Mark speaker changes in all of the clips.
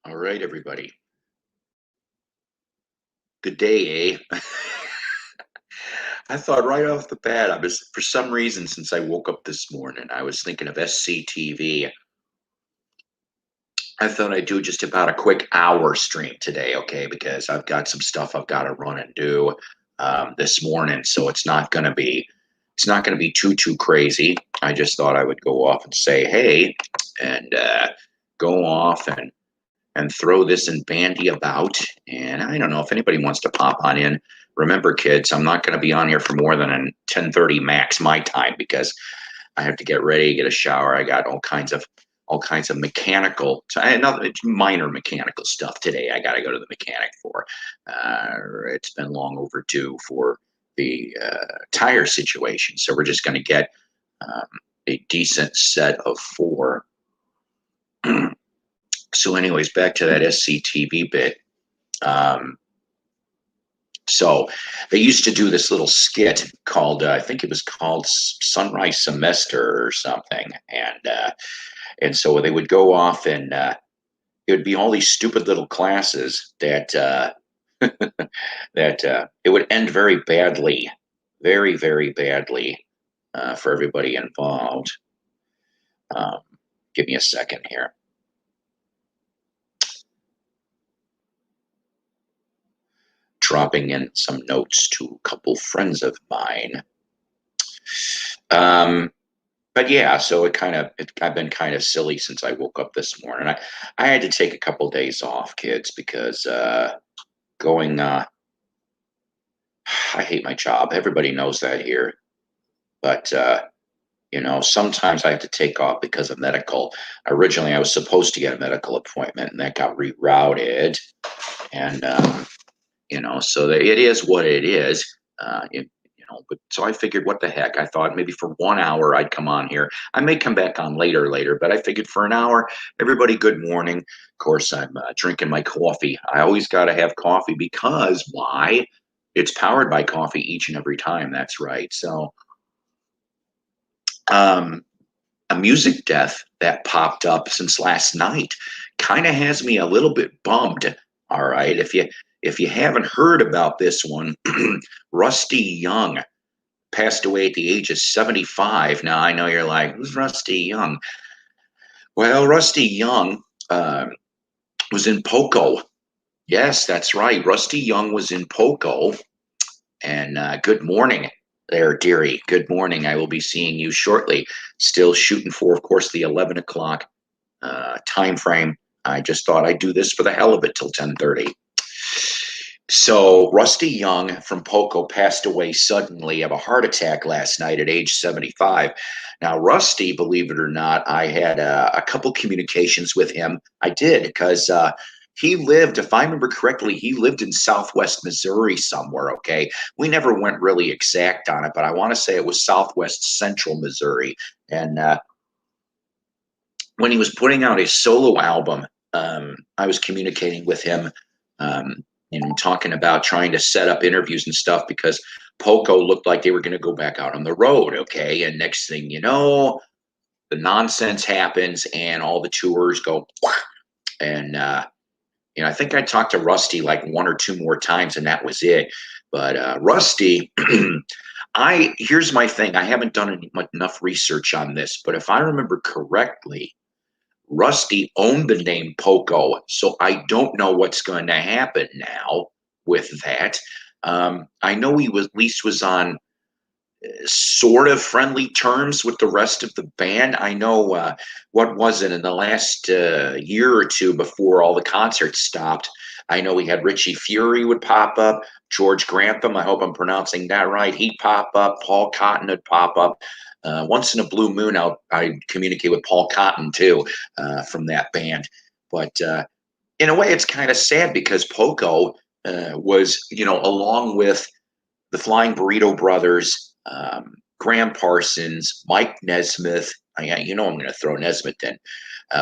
Speaker 1: All right, everybody. Good day, eh? I thought right off the bat, for some reason, since I woke up this morning, I was thinking of SCTV. I thought I'd do just about a quick hour stream today, okay? Because I've got some stuff I've got to run and do this morning, so it's not gonna be too crazy. I just thought I would go off and say hey, and go off and throw this and bandy about. And I don't know if anybody wants to pop on in. Remember, kids, I'm not going to be on here for more than a 10:30 max my time because I have to get ready, get a shower. I got all kinds of mechanical, minor mechanical stuff today. I got to go to the mechanic for. It's been long overdue for the tire situation, so we're just going to get um, a decent set of four. So, anyways, back to that SCTV bit. Um, so they used to do this little skit called, I think it was called Sunrise Semester or something, and so they would go off and it would be all these stupid little classes that it would end very badly, very badly for everybody involved. Um, Give me a second here. Dropping in some notes to a couple friends of mine. Um, but yeah, so I've been kind of silly since I woke up this morning. I had to take a couple days off, kids, because going I hate my job. Everybody knows that here, but sometimes I have to take off because of medical. Originally, I was supposed to get a medical appointment, and that got rerouted, and so it is what it is. But so I figured, what the heck? I thought maybe for 1 hour I'd come on here. I may come back on later, but I figured for an hour, everybody, good morning. Of course, I'm drinking my coffee. I always got to have coffee because why? It's powered by coffee each and every time. That's right. So, um, a music death that popped up since last night kind of has me a little bit bummed. All right, if you haven't heard about this one, Rusty Young passed away at the age of 75. Now I know you're like, who's Rusty Young? Well, Rusty Young was in Poco. Yes, that's right. Rusty Young was in Poco. And good morning there, dearie. Good morning. I will be seeing you shortly. Still shooting for, of course, the 11 o'clock time frame. I just thought I'd do this for the hell of it till 10:30. So Rusty Young from Poco passed away suddenly of a heart attack last night at age 75. Now, Rusty, believe it or not, I had a couple communications with him. I did because he lived, if I remember correctly, he lived in Southwest Missouri somewhere. Okay, we never went really exact on it, but I want to say it was Southwest Central Missouri. And when he was putting out his solo album, I was communicating with him and talking about trying to set up interviews and stuff because Poco looked like they were going to go back out on the road. Okay. And next thing you know, the nonsense happens and all the tours go. And, I think I talked to Rusty like one or two more times and that was it. But Rusty, here's my thing. I haven't done enough research on this, but if I remember correctly, Rusty owned the name Poco, so I don't know what's going to happen now with that. I know he was at least was on sort of friendly terms with the rest of the band. I know what was it in the last year or two before all the concerts stopped. I know we had Richie Fury would pop up, George Grantham. I hope I'm pronouncing that right. He'd pop up. Paul Cotton would pop up. Once in a blue moon, I communicate with Paul Cotton too from that band. But in a way, it's kind of sad because Poco was, along with the Flying Burrito Brothers, Graham Parsons, Mike Nesmith. I'm going to throw Nesmith in,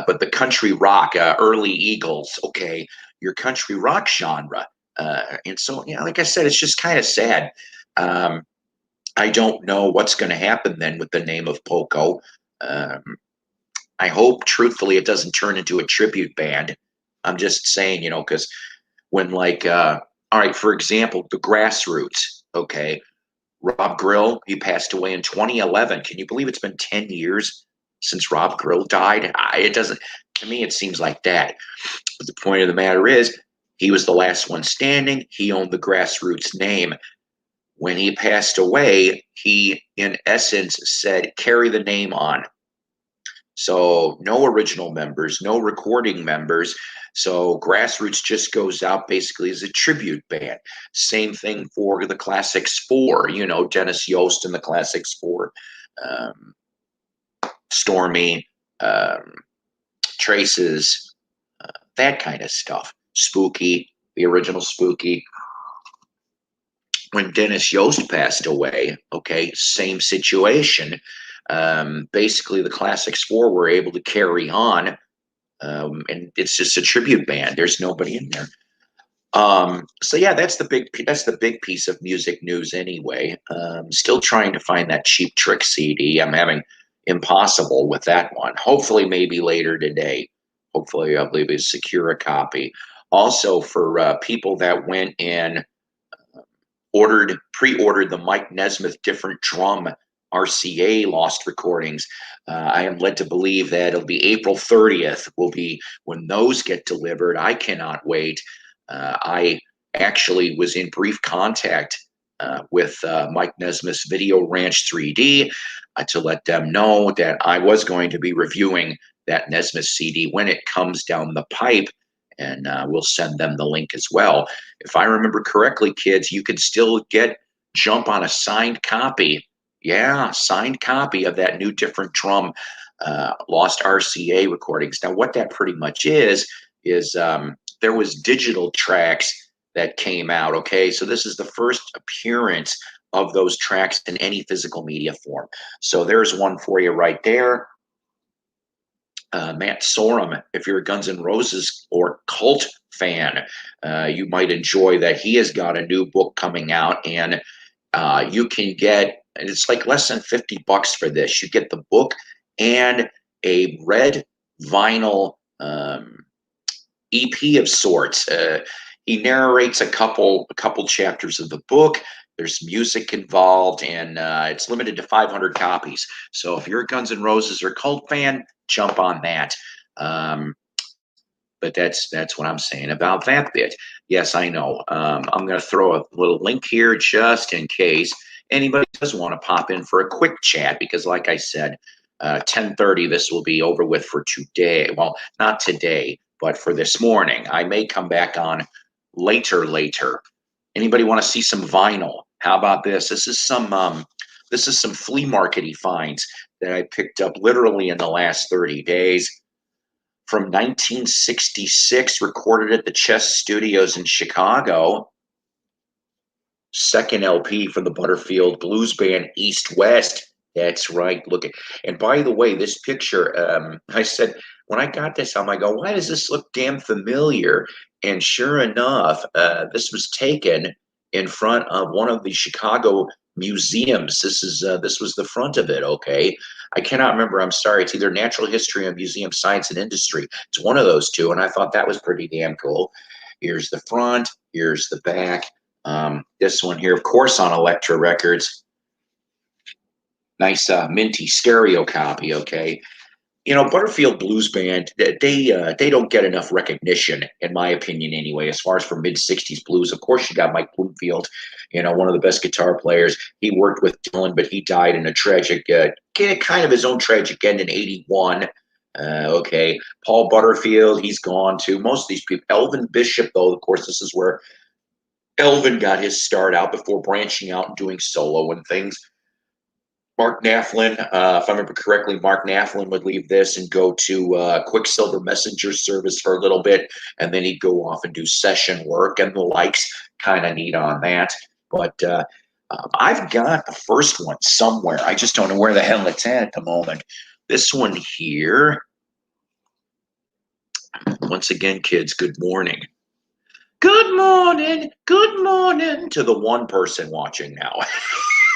Speaker 1: but the country rock, early Eagles. Okay, your country rock genre, and so like I said, it's just kind of sad. I don't know what's going to happen then with the name of Poco. I hope, truthfully, it doesn't turn into a tribute band. I'm just saying, because when like, all right, for example, the Grassroots, okay, Rob Grill, he passed away in 2011. Can you believe it's been 10 years since Rob Grill died? It doesn't, to me, it seems like that. But the point of the matter is, he was the last one standing. He owned the Grassroots name. When he passed away, he, in essence, said, carry the name on. So no original members, no recording members. So Grassroots just goes out basically as a tribute band. Same thing for the Classics Four, Dennis Yost and the Classics Four, um, Stormy, um, Traces, that kind of stuff. Spooky, the original Spooky. When Dennis Yost passed away, okay, same situation. Basically, the Classics Four were able to carry on, and it's just a tribute band. There's nobody in there. So yeah, that's the big piece of music news anyway. Still trying to find that Cheap Trick CD. I'm having impossible with that one. Hopefully, maybe later today. Hopefully, I'll be able to secure a copy. Also, for people that went and pre-ordered the Mike Nesmith Different Drum RCA lost recordings. I am led to believe that it'll be April 30th will be when those get delivered. I cannot wait. I actually was in brief contact with Mike Nesmith's Video Ranch 3D to let them know that I was going to be reviewing that Nesmith CD when it comes down the pipe, and we'll send them the link as well. If I remember correctly, kids, you can still jump on a signed copy. Yeah, signed copy of that new Different Drum lost RCA recordings. Now, what that pretty much is there was digital tracks that came out. Okay, so this is the first appearance of those tracks in any physical media form. So there's one for you right there. Matt Sorum, if you're a Guns N' Roses or Cult fan, you might enjoy that. He has got a new book coming out, and you can get, and it's like less than $50 for this. You get the book and a red vinyl EP of sorts. He narrates a couple chapters of the book. There's music involved, and it's limited to 500 copies. So if you're a Guns N' Roses or Cult fan, jump on that. But that's what I'm saying about that bit. Yes, I know. I'm going to throw a little link here just in case anybody does want to pop in for a quick chat, because like I said, 10:30, this will be over with for today. Well, not today, but for this morning. I may come back on later. Anybody want to see some vinyl? How about this? This is some flea markety finds that I picked up literally in the last 30 days. From 1966, recorded at the Chess Studios in Chicago. Second LP from the Butterfield Blues Band East West. That's right. Look at, and by the way, this picture, I said, when I got this, I'm like, oh, why does this look damn familiar? And sure enough, this was taken in front of one of the Chicago museums. This was the front of it. Okay. I cannot remember. I'm sorry. It's either Natural History or Museum Science and Industry. It's one of those two. And I thought that was pretty damn cool. Here's the front. Here's the back. This one here, of course, on Elektra Records. Nice minty stereo copy. Okay. Butterfield Blues Band, they don't get enough recognition, in my opinion, anyway, as far as for mid-'60s blues. Of course, you got Mike Bloomfield, one of the best guitar players. He worked with Dylan, but he died in a tragic, kind of his own tragic end in 81. Okay. Paul Butterfield, he's gone too. Most of these people. Elvin Bishop, though, of course, this is where Elvin got his start out before branching out and doing solo and things. Mark Knaflin, if I remember correctly, Mark Knaflin would leave this and go to Quicksilver Messenger service for a little bit, and then he'd go off and do session work and the likes. Kind of neat on that. But I've got the first one somewhere. I just don't know where the hell it's at the moment. This one here. Once again, kids, good morning. Good morning to the one person watching now.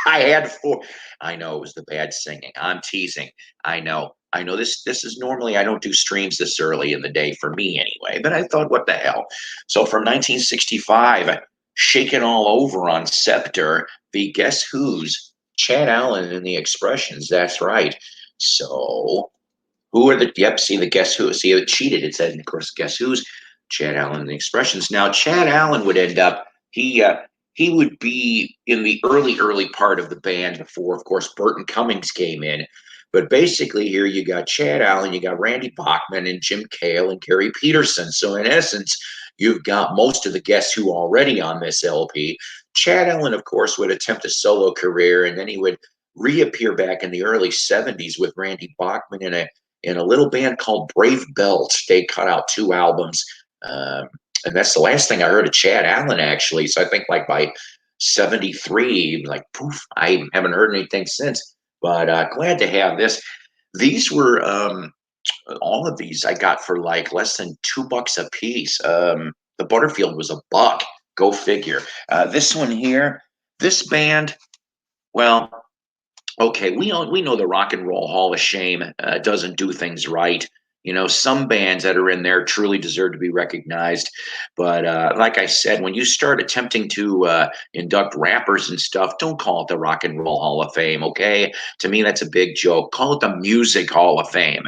Speaker 1: I had four. I know it was the bad singing. I'm teasing. I know. I know this is normally I don't do streams this early in the day for me anyway, but I thought, what the hell? So from 1965, shaking all over on Scepter, the Guess Who's, Chad Allen and the Expressions. That's right. So who are the yep, see the Guess Who. See it cheated. It said, of course, Guess Who's, Chad Allen and the Expressions. Now Chad Allen would end up he would be in the early part of the band before, of course, Burton Cummings came in. But basically, here you got Chad Allen, you got Randy Bachman, and Jim Cale and Gary Peterson. So in essence, you've got most of the Guess Who already on this LP. Chad Allen, of course, would attempt a solo career, and then he would reappear back in the early '70s with Randy Bachman in a little band called Brave Belt. They cut out 2 albums. And that's the last thing I heard of Chad Allen, actually. So I think like by '73, like poof, I haven't heard anything since. But glad to have this. These were all of these I got for like less than $2 a piece. The Butterfield was $1. Go figure. This one here, this band. Well, okay, we know the Rock and Roll Hall of Shame doesn't do things right. You know, some bands that are in there truly deserve to be recognized. But like I said, when you start attempting to induct rappers and stuff, don't call it the Rock and Roll Hall of Fame, okay? To me, that's a big joke. Call it the Music Hall of Fame.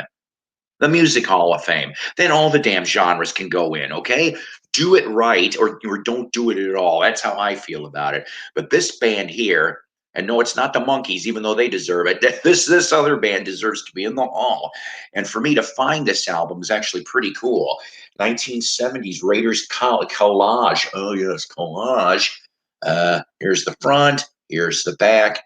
Speaker 1: The Music Hall of Fame. Then all the damn genres can go in, okay? Do it right or don't do it at all. That's how I feel about it. But this band here, and no, it's not the Monkees, even though they deserve it. This other band deserves to be in the hall. And for me to find this album is actually pretty cool. 1970s Raiders collage. Oh yes, collage. Here's the front. Here's the back.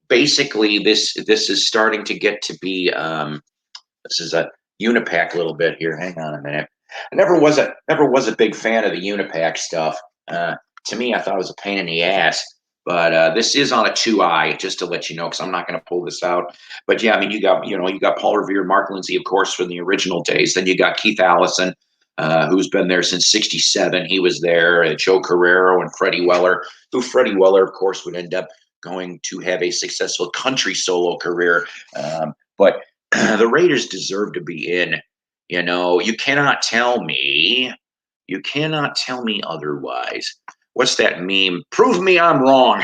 Speaker 1: Basically, this is starting to get to be. This is a Unipack a little bit here. Hang on a minute. I never was a big fan of the Unipack stuff. To me, I thought it was a pain in the ass. But this is on a 2i, just to let you know, because I'm not going to pull this out. But yeah, I mean, you got Paul Revere, Mark Lindsay, of course, from the original days. Then you got Keith Allison, who's been there since '67. He was there. Joe Carrero and Freddie Weller, who Freddie Weller, of course, would end up going to have a successful country solo career. But the Raiders deserve to be in. You know, you cannot tell me otherwise. What's that meme? Prove me I'm wrong.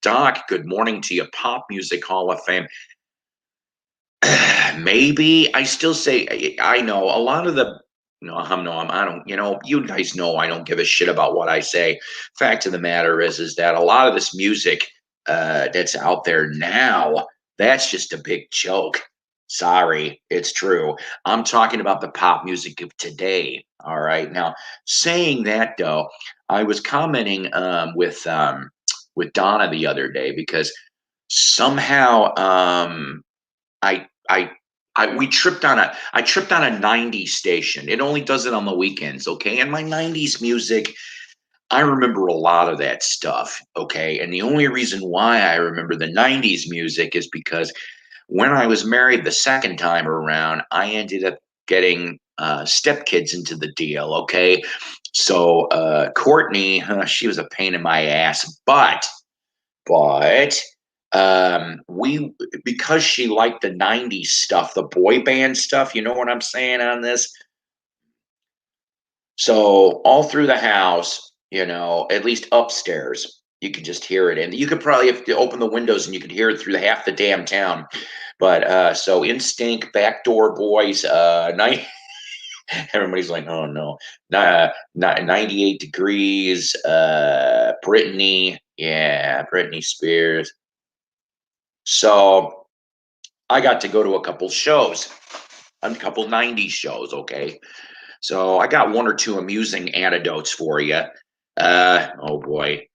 Speaker 1: Doc, good morning to you. Pop Music Hall of Fame. Maybe I still say I know a lot of the no, I don't, you guys know I don't give a shit about what I say. Fact of the matter is that a lot of this music that's out there now, that's just a big joke. Sorry, it's true. I'm talking about the pop music of today. All right. Now, saying that though, I was commenting with Donna the other day because somehow I I we tripped on a I tripped on a '90s station. It only does it on the weekends, okay? And my '90s music, I remember a lot of that stuff, okay? And the only reason why I remember the '90s music is because when I was married the second time around, I ended up getting stepkids into the deal, okay? So Courtney, she was a pain in my ass, but we because she liked the '90s stuff, the boy band stuff, you know what I'm saying on this. So all through the house, at least upstairs, you could just hear it, and you could probably have to open the windows and you could hear it through the half the damn town. But so Instinct, Backdoor Boys, everybody's like, oh no, 98 Degrees, Britney, yeah, Britney Spears. So I got to go to a couple shows, a couple '90s shows. Okay, so I got one or two amusing anecdotes for you. Oh boy,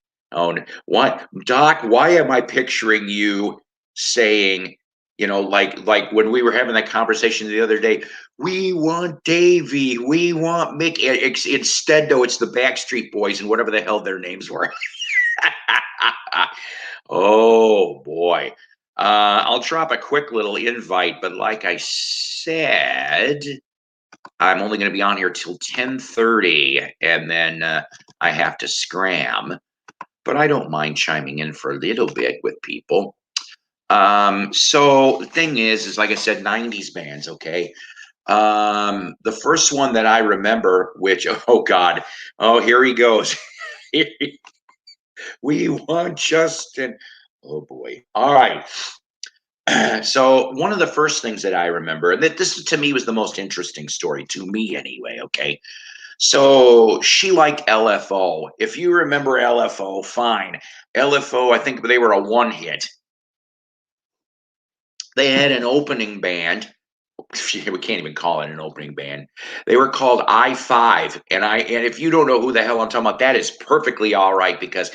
Speaker 1: what, Doc? Why am I picturing you saying, like when we were having that conversation the other day? We want Davy, we want Mick. Instead, though, it's the Backstreet Boys and whatever the hell their names were. Oh boy. I'll drop a quick little invite, but like I said, I'm only going to be on here till 10:30, and then I have to scram. but I don't mind chiming in for a little bit with people. So the thing is like I said, 90s bands, okay? The first one that I remember, which, oh God, oh, here he goes. We want Justin. Oh boy. All right. So one of the first things that I remember, and that this to me was the most interesting story, to me anyway, okay? So she liked LFO. If you remember LFO, fine. LFO, I think they were a one hit. They had an opening band. We can't even call it an opening band. They were called I-5. And if you don't know who the hell I'm talking about, that is perfectly all right, because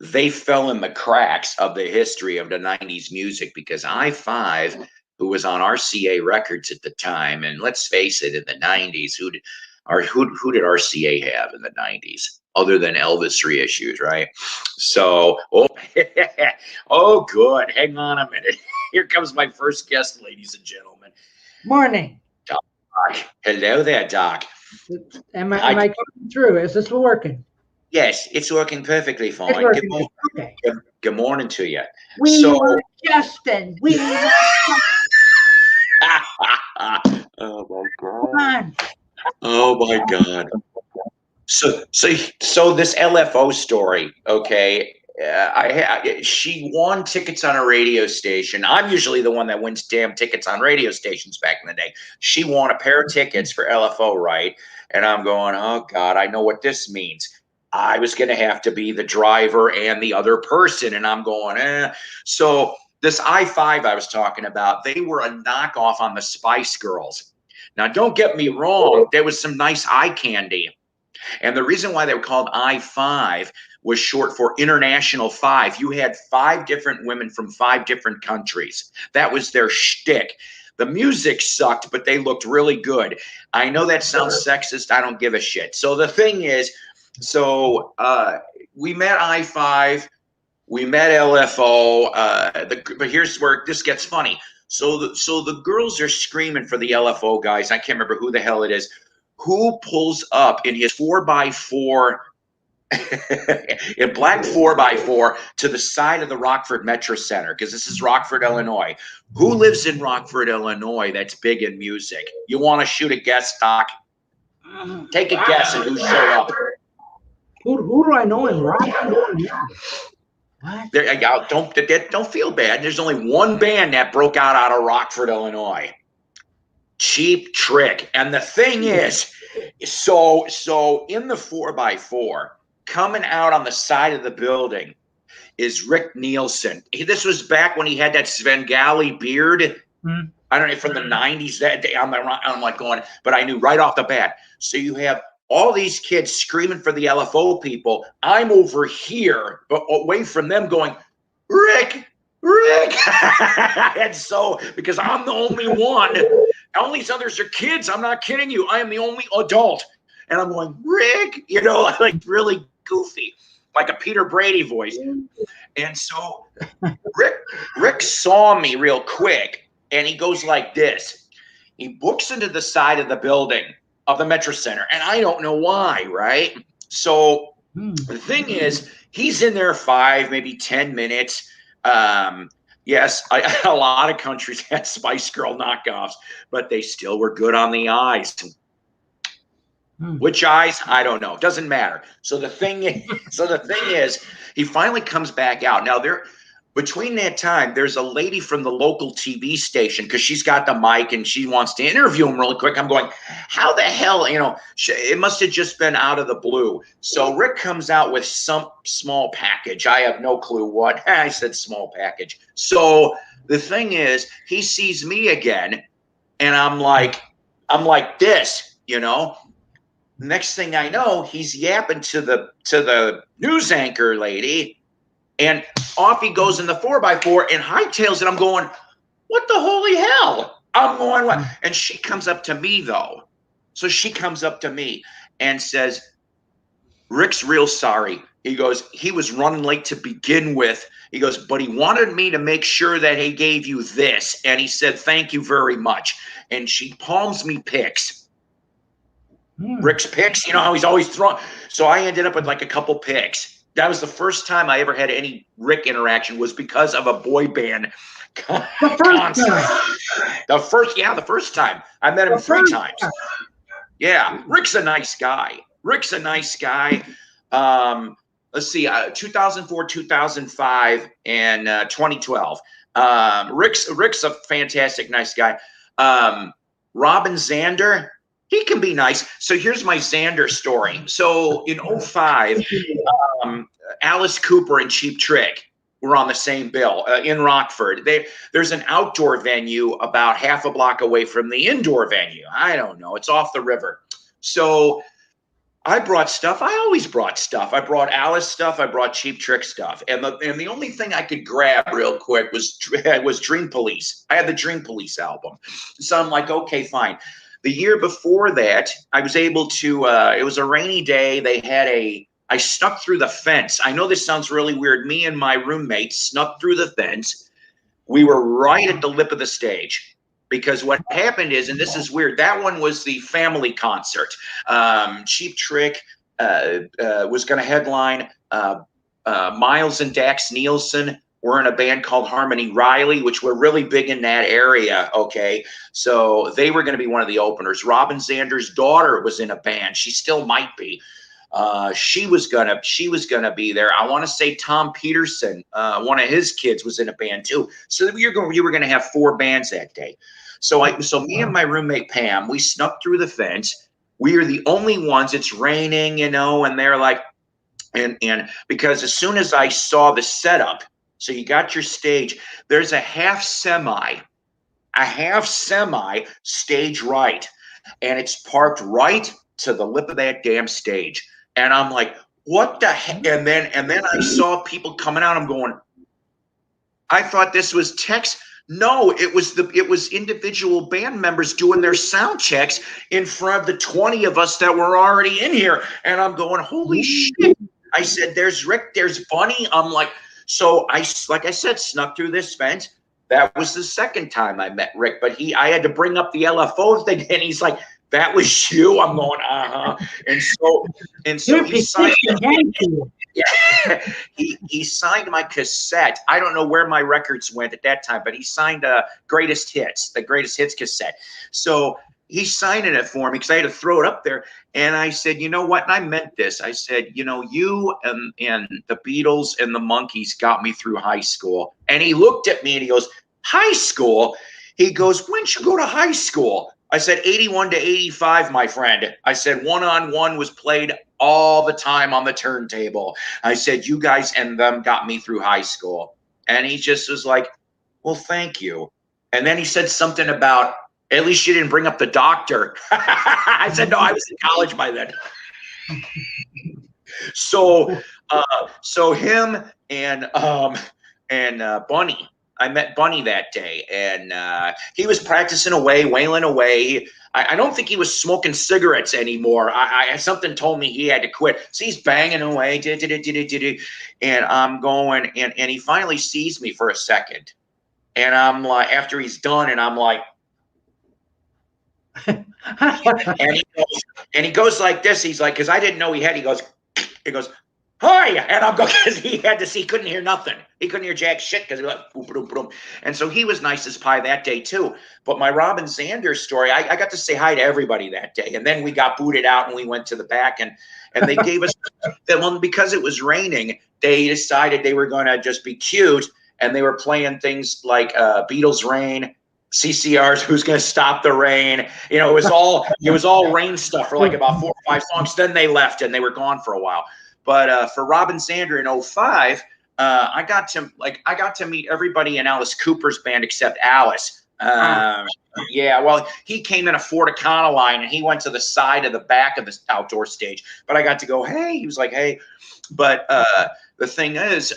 Speaker 1: they fell in the cracks of the history of the 90s music, because I-5, who was on RCA Records at the time, and let's face it, in the 90s, who did RCA have in the 90s other than Elvis reissues, right? So, oh, good. Hang on a minute. Here comes my first guest, ladies and gentlemen.
Speaker 2: Morning.
Speaker 1: Doc. Hello there, Doc.
Speaker 2: Am I coming through? Is this working?
Speaker 1: Yes, it's working perfectly fine.
Speaker 2: It's working. Okay.
Speaker 1: Good morning to you.
Speaker 2: We want Justin. We want
Speaker 1: Oh my
Speaker 2: Come on.
Speaker 1: Oh my God. So this LFO story, okay? She won tickets on a radio station. I'm usually the one that wins damn tickets on radio stations back in the day. She won a pair of tickets for LFO, right? And I'm going, oh God, I know what this means. I was going to have to be the driver and the other person. And I'm going, So this I-5 I was talking about, they were a knockoff on the Spice Girls. Now, don't get me wrong. There was some nice eye candy. And the reason why they were called I-5 was short for International Five. You had 5 different women from 5 different countries. That was their shtick. The music sucked, but they looked really good. I know that sounds sexist. I don't give a shit. So the thing is, we met I-5, we met LFO, but here's where this gets funny. So the girls are screaming for the LFO guys. I can't remember who the hell it is. Who pulls up in his 4x4, in black 4x4 to the side of the Rockford Metro Center, because this is Rockford, Illinois. Who lives in Rockford, Illinois that's big in music? You want to shoot a guess, Doc? Take a guess at who showed up.
Speaker 2: Who do I know in Rockford? What?
Speaker 1: Don't feel bad. There's only one band that broke out of Rockford, Illinois. Cheap Trick. And the thing is, so in the 4x4, coming out on the side of the building is Rick Nielsen. This was back when he had that Svengali beard. I don't know, from the 90s. That day, I'm like going, but I knew right off the bat. So you have all these kids screaming for the LFO people. I'm over here, but away from them going, Rick. And so, because I'm the only one, all these others are kids. I'm not kidding you. I am the only adult. And I'm going, Rick, like really goofy, like a Peter Brady voice. And so Rick saw me real quick, and he goes like this. He books into the side of the building of the Metro Center, and I don't know why, right? So the thing is, he's in there 5, maybe 10 minutes. Yes, a lot of countries had Spice Girl knockoffs, but they still were good on the eyes. Which eyes? I don't know. Doesn't matter. So the thing is, he finally comes back out. Now between that time, there's a lady from the local TV station, because she's got the mic and she wants to interview him really quick. I'm going, how the hell, it must have just been out of the blue. So Rick comes out with some small package. I have no clue what. I said small package. So the thing is, he sees me again, and I'm like this, Next thing I know, he's yapping to the news anchor lady. And off he goes in the 4x4 and hightails it. I'm going, what the holy hell? I'm going, what? And she comes up to me, though. So she comes up to me and says, Rick's real sorry. He goes, he was running late to begin with. He goes, but he wanted me to make sure that he gave you this. And he said, thank you very much. And she palms me picks. Rick's picks, how he's always throwing. So I ended up with like a couple picks. That was the first time I ever had any Rick interaction, was because of a boy band
Speaker 2: The first
Speaker 1: concert.
Speaker 2: time.
Speaker 1: The first time. I met him
Speaker 2: The
Speaker 1: 3
Speaker 2: first
Speaker 1: times.
Speaker 2: time.
Speaker 1: Yeah, Rick's a nice guy. Rick's a nice guy. Let's see, 2004, 2005, and 2012. Rick's a fantastic, nice guy. Robin Zander, he can be nice. So here's my Zander story. So in 05, Alice Cooper and Cheap Trick were on the same bill in Rockford. There's an outdoor venue about half a block away from the indoor venue. I don't know. It's off the river. So I brought stuff. I always brought stuff. I brought Alice stuff. I brought Cheap Trick stuff. And the only thing I could grab real quick was Dream Police. I had the Dream Police album. So I'm like, okay, fine. The year before that, I was able to, it was a rainy day. I snuck through the fence. I know this sounds really weird. Me and my roommate snuck through the fence. We were right at the lip of the stage, because what happened is, and this is weird, that one was the family concert. Cheap Trick was going to headline. Miles and Dax Nielsen were in a band called Harmony Riley, which were really big in that area. Okay, so they were going to be one of the openers. Robin Zander's daughter was in a band. She still might be. She was gonna be there. I want to say Tom Peterson, one of his kids, was in a band too. So you were gonna have 4 bands that day. So me and my roommate Pam, we snuck through the fence. We are the only ones. It's raining, and they're like, and because as soon as I saw the setup, so you got your stage. There's a half semi stage right, and it's parked right to the lip of that damn stage. And I'm like, what the heck? And then I saw people coming out. I'm going, I thought this was Tex. No, it was individual band members doing their sound checks in front of the 20 of us that were already in here. And I'm going, holy shit. I said, there's Rick, there's Bunny. I'm like, so like I said, snuck through this fence. That was the second time I met Rick, but I had to bring up the LFO thing, and he's like, that was you? I'm going, and so he signed he signed my cassette. I don't know where my records went at that time, but he signed the Greatest Hits cassette. So he signed it for me because I had to throw it up there. And I said, you know what? And I meant this. I said, you and the Beatles and the Monkees got me through high school. And he looked at me and he goes, high school? He goes, when'd you go to high school? I said, 81 to 85, my friend. I said, one-on-one was played all the time on the turntable. I said, you guys and them got me through high school. And he just was like, well, thank you. And then he said something about, at least you didn't bring up the doctor. I said, no, I was in college by then. So him and Bunny, I met Bunny that day, and he was practicing away, wailing away. I don't think he was smoking cigarettes anymore. Something told me he had to quit. So he's banging away, and I'm going, and he finally sees me for a second, and I'm like, after he's done, and I'm like, and he goes like this. He's like, because I didn't know he goes, hi, and I'm going, because he had to see, couldn't hear nothing. He couldn't hear jack shit because he was like, boom, boom, boom. And so he was nice as pie that day too. But my Robin Zander story, I got to say hi to everybody that day. And then we got booted out and we went to the back, and they gave us that one because it was raining. They decided they were going to just be cute, and they were playing things like Beatles Rain, CCR's Who's Gonna Stop the Rain. It was all rain stuff for like about 4 or 5 songs. Then they left and they were gone for a while. But for Robin Zander in 05, I got to meet everybody in Alice Cooper's band except Alice. Yeah, well, he came in a Ford Econoline and he went to the side of the back of the outdoor stage. But I got to go, hey, he was like, hey. But the thing is,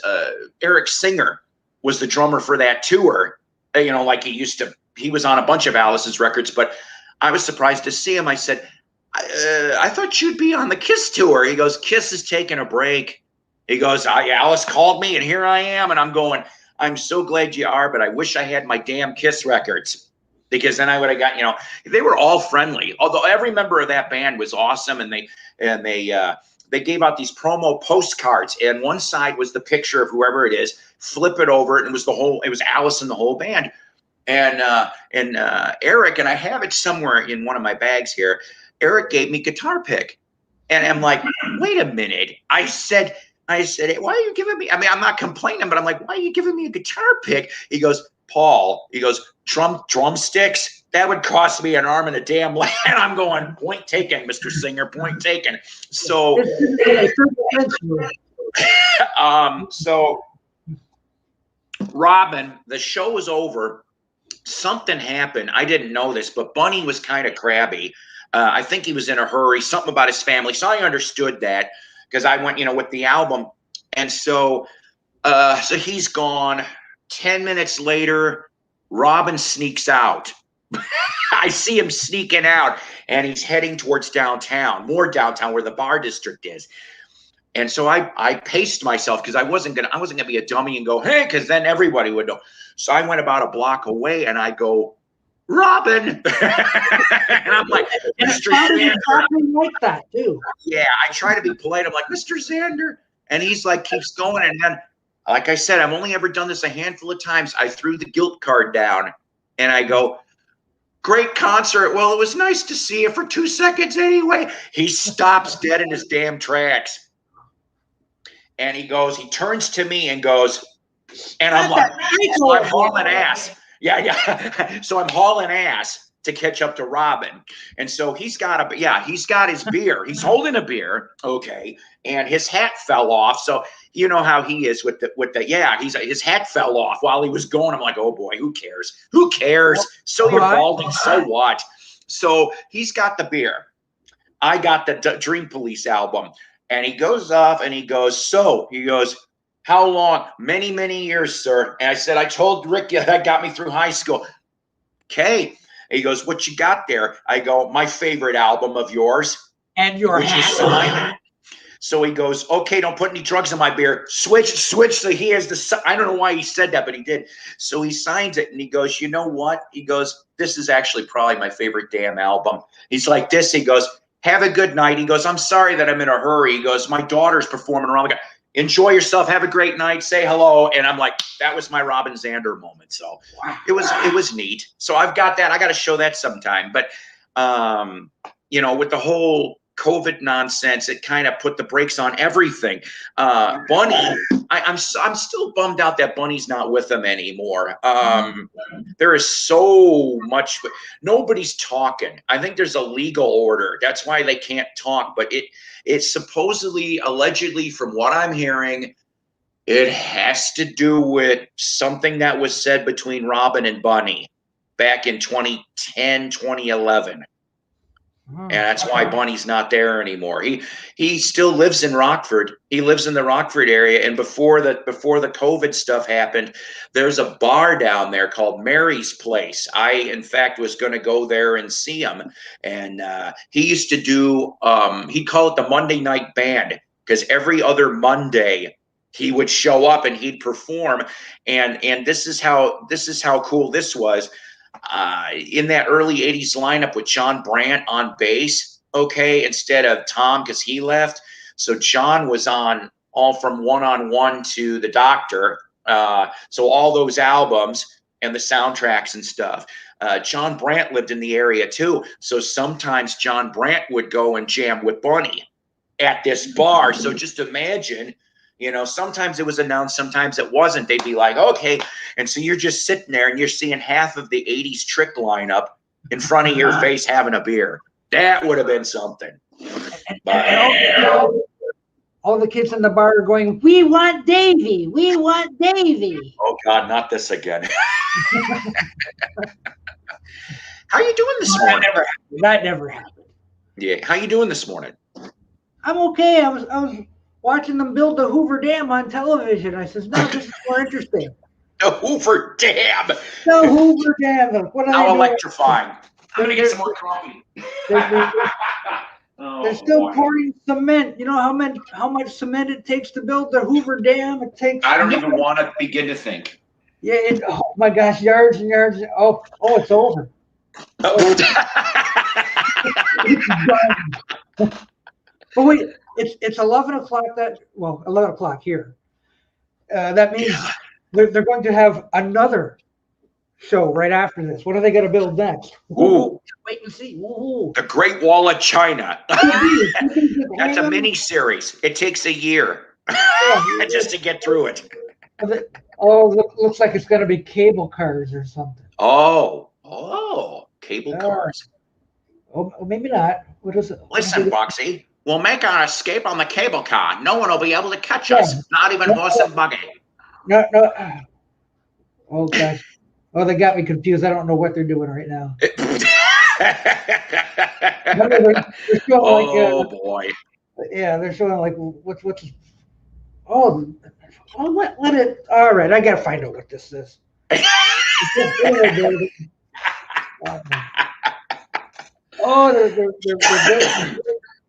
Speaker 1: Eric Singer was the drummer for that tour. Like he was on a bunch of Alice's records, but I was surprised to see him. I said, I thought you'd be on the Kiss tour. He goes, Kiss is taking a break. He goes, Alice called me and here I am. And I'm going, I'm so glad you are, but I wish I had my damn Kiss records, because then I would have got, they were all friendly. Although every member of that band was awesome, and they they gave out these promo postcards, and one side was the picture of whoever it is. Flip it over, and it was Alice and the whole band. And Eric, and I have it somewhere in one of my bags here. Eric gave me guitar pick, and I'm like, wait a minute. I said, why are you giving me? I mean, I'm not complaining, but I'm like, why are you giving me a guitar pick? He goes, Paul. He goes, drumsticks. That would cost me an arm and a damn leg. And I'm going, point taken, Mr. Singer, point taken. So, so Robin, the show was over. Something happened. I didn't know this, but Bunny was kind of crabby. I think he was in a hurry, something about his family. So I understood that because I went, with the album. And so he's gone. 10 minutes later, Robin sneaks out. I see him sneaking out, and he's heading towards downtown, more downtown where the bar district is. And so I paced myself because I wasn't gonna be a dummy and go, hey, because then everybody would know. So I went about a block away, and I go, Robin, and I'm like, Mr. Xander.
Speaker 2: Like that too.
Speaker 1: Yeah, I try to be polite. I'm like, Mr. Xander, and he's like, keeps going, and then, like I said, I've only ever done this a handful of times. I threw the guilt card down, and I go, great concert. Well, it was nice to see you for 2 seconds anyway. He stops dead in his damn tracks. And he turns to me and goes, and I'm like, so I'm hauling ass. Yeah. So I'm hauling ass to catch up to Robin. And so he's got his beer. He's holding a beer. Okay. And his hat fell off. So you know how he is with his hat fell off while he was going. I'm like, oh boy, who cares? Who cares? So you're balding. So what? So he's got the beer. I got the Dream Police album. And he goes off and he goes, how long? Many, many years, sir. And I said, I told Rick that got me through high school. Okay. He goes, what you got there? I go, my favorite album of yours.
Speaker 2: And your hat.
Speaker 1: So he goes, okay, don't put any drugs in my beer. Switch. So he has I don't know why he said that, but he did. So he signs it and he goes, you know what? He goes, this is actually probably my favorite damn album. He's like this. He goes, have a good night. He goes, I'm sorry that I'm in a hurry. He goes, my daughter's performing around. Enjoy yourself. Have a great night. Say hello. And I'm like, that was my Robin Xander moment. So it was neat. So I've got that. I got to show that sometime. But, with the whole COVID nonsense, it kind of put the brakes on everything. Bunny, I'm still bummed out that Bunny's not with them anymore. There is so much. Nobody's talking. I think there's a legal order. That's why they can't talk. But it's supposedly, allegedly, from what I'm hearing, it has to do with something that was said between Robin and Bunny back in 2010, 2011. And that's why Bunny's not there anymore. He still lives in Rockford. He lives in the Rockford area. And before the COVID stuff happened, there's a bar down there called Mary's Place. I, in fact, was going to go there and see him. And he used to do, he'd call it the Monday Night Band, because every other Monday he would show up and he'd perform. And this is how cool this was. In that early 80s lineup with John Brandt on bass, okay, instead of Tom, because he left. So John was on all from One-on-One to The Doctor. So all those albums and the soundtracks and stuff. John Brandt lived in the area too. So sometimes John Brandt would go and jam with Bunny at this bar. So just imagine, sometimes it was announced, sometimes it wasn't. They'd be like, okay. And so you're just sitting there and you're seeing half of the 80s Trick lineup in front of your face having a beer. That would have been something.
Speaker 2: All the kids in the bar are going, we want Davy. We want Davy.
Speaker 1: Oh, God, not this again. How you doing this morning?
Speaker 2: That never happened.
Speaker 1: Yeah. How you doing this morning?
Speaker 2: I'm okay. I was watching them build the Hoover Dam on television. I says, no, this is more interesting.
Speaker 1: The Hoover Dam.
Speaker 2: The Hoover Dam.
Speaker 1: How electrifying. I'm going to get some more coffee.
Speaker 2: They're still pouring cement. You know how much cement it takes to build the Hoover Dam? It takes.
Speaker 1: I don't even want to begin to think.
Speaker 2: Yeah. Oh my gosh, yards and yards. Oh, it's over. It's done. But wait, it's 11 o'clock. 11 o'clock here. That means they're going to have another show right after this. What are they going to build next?
Speaker 1: Ooh.
Speaker 2: Wait and see. Ooh.
Speaker 1: The Great Wall of China. That's a
Speaker 2: Hang
Speaker 1: mini series. It takes a year just to get through it.
Speaker 2: Oh, looks like it's going to be cable cars or something.
Speaker 1: Oh, cable cars.
Speaker 2: Oh, maybe not. What is it?
Speaker 1: Listen, Boxy, we'll make our escape on the cable car. No one will be able to catch us. Not even horse and buggy.
Speaker 2: No. Oh, gosh. Oh, they got me confused. I don't know what they're doing right now.
Speaker 1: Boy.
Speaker 2: Yeah, they're showing like what's all right, I gotta find out what this is. They're building a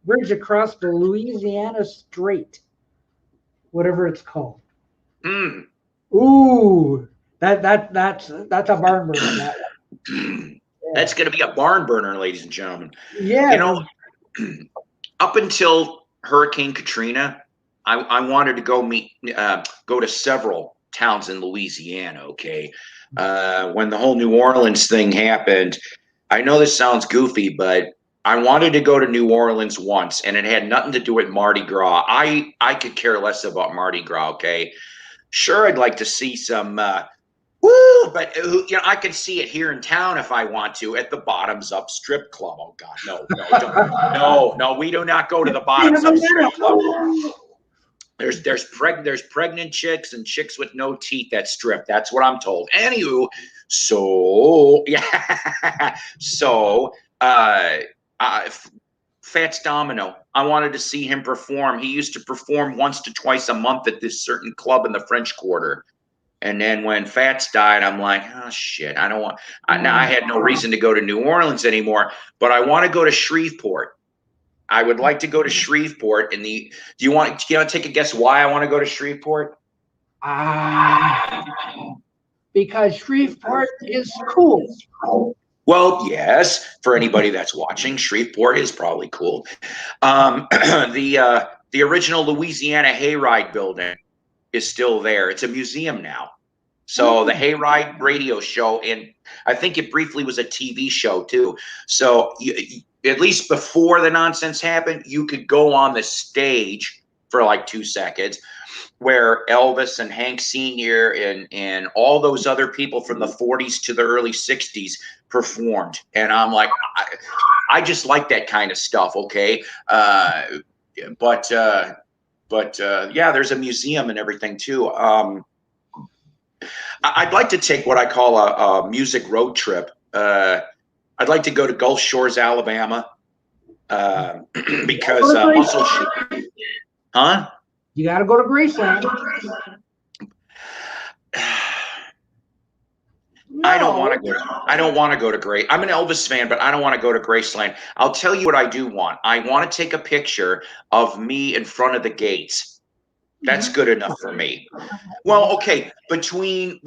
Speaker 2: bridge across the Louisiana Strait, whatever it's called. Ooh, that's a barn burner.
Speaker 1: That's going to be a barn burner, ladies and gentlemen.
Speaker 2: Yeah.
Speaker 1: You know, up until Hurricane Katrina, I wanted to go to several towns in Louisiana. Okay, when the whole New Orleans thing happened, I know this sounds goofy, but I wanted to go to New Orleans once, and it had nothing to do with Mardi Gras. I could care less about Mardi Gras. Okay, sure, I'd like to see some. Woo! But I can see it here in town if I want to at the Bottoms Up Strip Club. Oh God, no, we do not go to the Bottoms Up Strip Club. There's pregnant chicks and chicks with no teeth that strip. That's what I'm told. Anywho, Fats Domino. I wanted to see him perform. He used to perform once to twice a month at this certain club in the French Quarter. And then when Fats died, I'm like, oh shit, I don't want. Now I had no reason to go to New Orleans anymore, but I want to go to Shreveport. I would like to go to Shreveport. Do you want to take a guess why I want to go to Shreveport?
Speaker 2: Because Shreveport is cool.
Speaker 1: Well, yes, for anybody that's watching, Shreveport is probably cool. The original Louisiana Hayride building is still there. It's a museum now. So the Hayride radio show, and I think it briefly was a TV show too. So at least before the nonsense happened, you could go on the stage for like 2 seconds where Elvis and Hank Sr. and all those other people from the 40s to the early 60s performed. And I'm like, I just like that kind of stuff. Okay. But yeah, there's a museum and everything too. I'd like to take what I call a music road trip. I'd like to go to Gulf Shores, Alabama, because also, huh?
Speaker 2: You got to go to Graceland.
Speaker 1: I don't want to go to Grace. I'm an Elvis fan, but I don't want to go to Graceland. I'll tell you what I do want. I want to take a picture of me in front of the gates. That's good enough for me. Well, okay. Between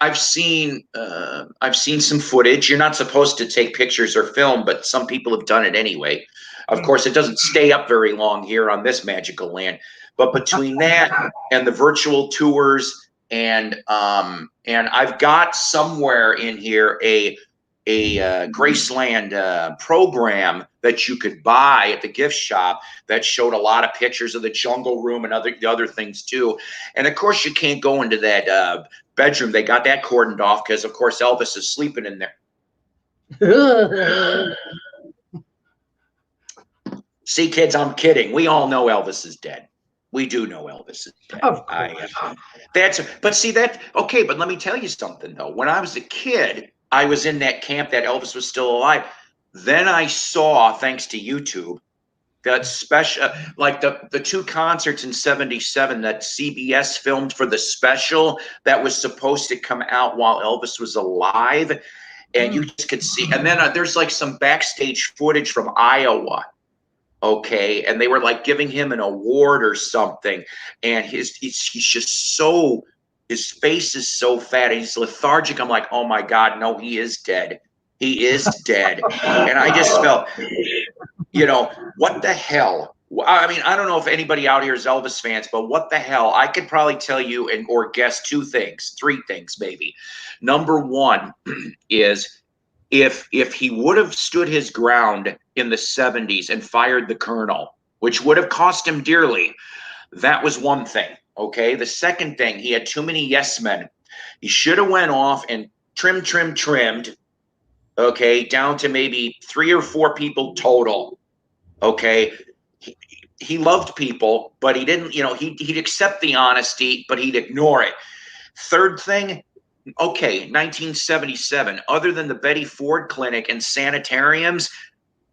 Speaker 1: I've seen some footage. You're not supposed to take pictures or film, but some people have done it anyway. Of course, it doesn't stay up very long here on this magical land. But between that and the virtual tours, and I've got somewhere in here a Graceland program that you could buy at the gift shop that showed a lot of pictures of the jungle room and the other things too. And of course, you can't go into that bedroom. They got that cordoned off because, of course, Elvis is sleeping in there. See, kids, I'm kidding. We all know Elvis is dead. We do know Elvis is dead.
Speaker 2: Of course.
Speaker 1: Okay, but let me tell you something, though. When I was a kid, I was in that camp that Elvis was still alive. Then I saw, thanks to YouTube, that special, like the 2 concerts in '77 that CBS filmed for the special that was supposed to come out while Elvis was alive. And you just could see. And then there's like some backstage footage from Iowa. Okay. And they were like giving him an award or something. And he's just so, his face is so fat. And he's lethargic. I'm like, oh my God, no, he is dead. He is dead. And I just felt, what the hell I mean, I don't know if anybody out here is Elvis fans, but what the hell? I could probably tell you or guess three things maybe. Number one is if he would have stood his ground in the 70s and fired the colonel, which would have cost him dearly, that was one thing. Okay. The second thing, he had too many yes men. He should have went off and trimmed, okay, down to maybe 3 or 4 people total. Okay. He loved people, but he didn't, he'd accept the honesty, but he'd ignore it. Third thing, okay, 1977, other than the Betty Ford Clinic and sanitariums,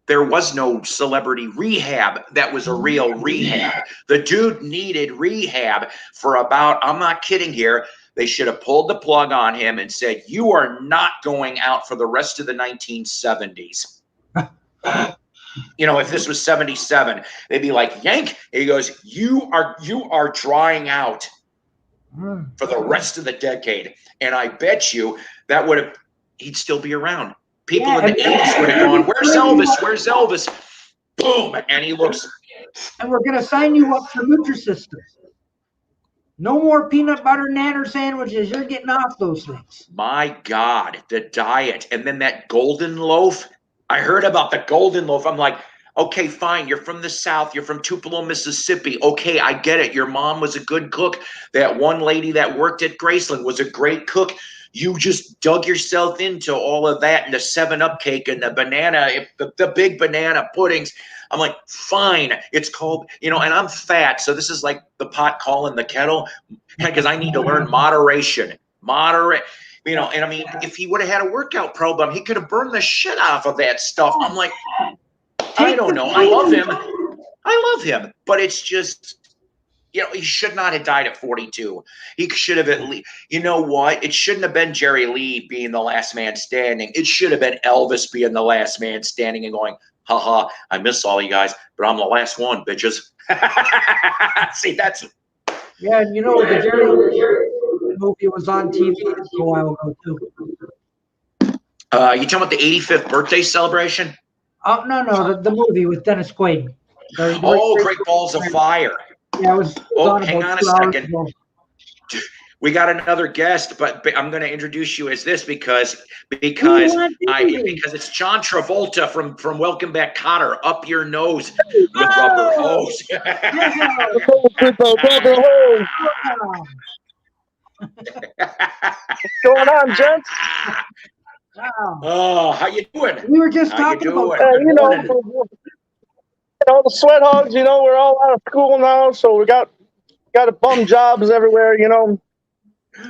Speaker 1: there was no celebrity rehab that was a real rehab. The dude needed rehab for about, I'm not kidding here, they should have pulled the plug on him and said, you are not going out for the rest of the 1970s. If this was 77, they'd be like, yank. And he goes, you are drying out for the rest of the decade. And I bet you that he'd still be around. People in the 80s would have gone, where's Elvis? Where's Elvis? Boom. And he looks.
Speaker 2: And we're going to sign you up for Nutrisystem. No more peanut butter nanner sandwiches. You're getting off those things.
Speaker 1: My God, the diet. And then that golden loaf. I heard about the golden loaf. I'm like, okay, fine. You're from the South. You're from Tupelo, Mississippi. Okay, I get it. Your mom was a good cook. That one lady that worked at Graceland was a great cook. You just dug yourself into all of that and the 7-Up cake and the banana, the big banana puddings. I'm like, fine. It's called, and I'm fat. So this is like the pot calling the kettle because I need to learn moderation. And I mean, if he would have had a workout program, he could have burned the shit off of that stuff. I'm like, I don't know. I love him. But it's just, he should not have died at 42. He should have at least, you know what? It shouldn't have been Jerry Lee being the last man standing. It should have been Elvis being the last man standing and going, haha, I miss all you guys, but I'm the last one, bitches. See, that's.
Speaker 2: Yeah, and the Jerry movie was on TV a while ago too.
Speaker 1: You talking about the 85th birthday celebration?
Speaker 2: Oh no, the movie with Dennis Quaid.
Speaker 1: Great Balls of Fire.
Speaker 2: Yeah, it was.
Speaker 1: Hang on a second. We got another guest, but I'm going to introduce you as this because it's John Travolta from Welcome Back, Kotter. Up your nose with rubber hose.
Speaker 3: What's going on, gents?
Speaker 2: Wow.
Speaker 1: Oh, how you doing?
Speaker 2: We were just talking about
Speaker 3: the sweat hogs. We're all out of school now, so we got bum jobs everywhere.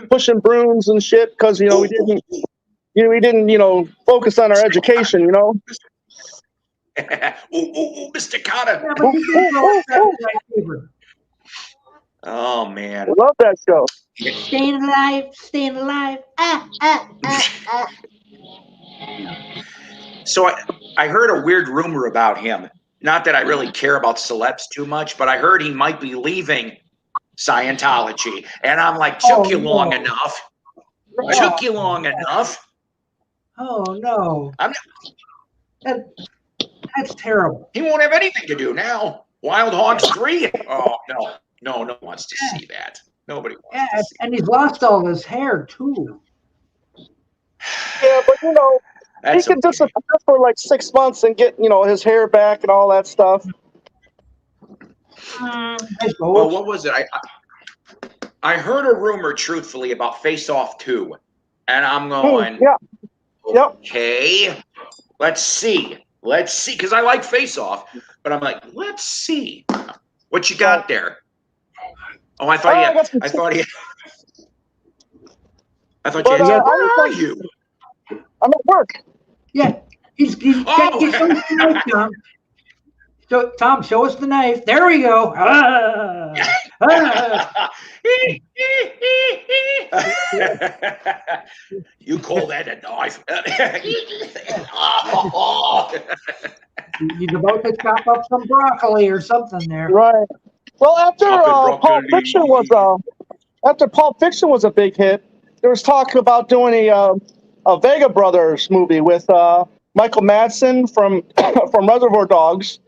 Speaker 3: Pushing brooms and shit because we didn't focus on our education.
Speaker 1: Mr. Kotter. Oh man,
Speaker 3: I love that show.
Speaker 2: Staying alive.
Speaker 1: So I heard a weird rumor about him. Not that I really care about celebs too much, but I heard he might be leaving Scientology. And I'm like, took you long enough. Took you long enough.
Speaker 2: Oh, no. That's terrible.
Speaker 1: He won't have anything to do now. Wild Hogs 3. Oh, no. No one wants to see that. Nobody wants to see
Speaker 2: and he's lost all his hair, too.
Speaker 3: Yeah, but, he could disappear for like 6 months and get, his hair back and all that stuff.
Speaker 1: Well, what was it? I heard a rumor, truthfully, about Face Off 2. And I'm going, okay, let's see. Because I like Face Off. But I'm like, let's see. What you got there? Oh, I thought you where are you?
Speaker 3: I'm at work.
Speaker 2: Yeah, he's Tom. So, Tom, show us the knife. There we go.
Speaker 1: You call that a knife?
Speaker 2: He's about to chop up some broccoli or something there.
Speaker 3: Right. Well, after Pulp Fiction was a big hit, there was talk about doing a Vega Brothers movie with Michael Madsen from Reservoir Dogs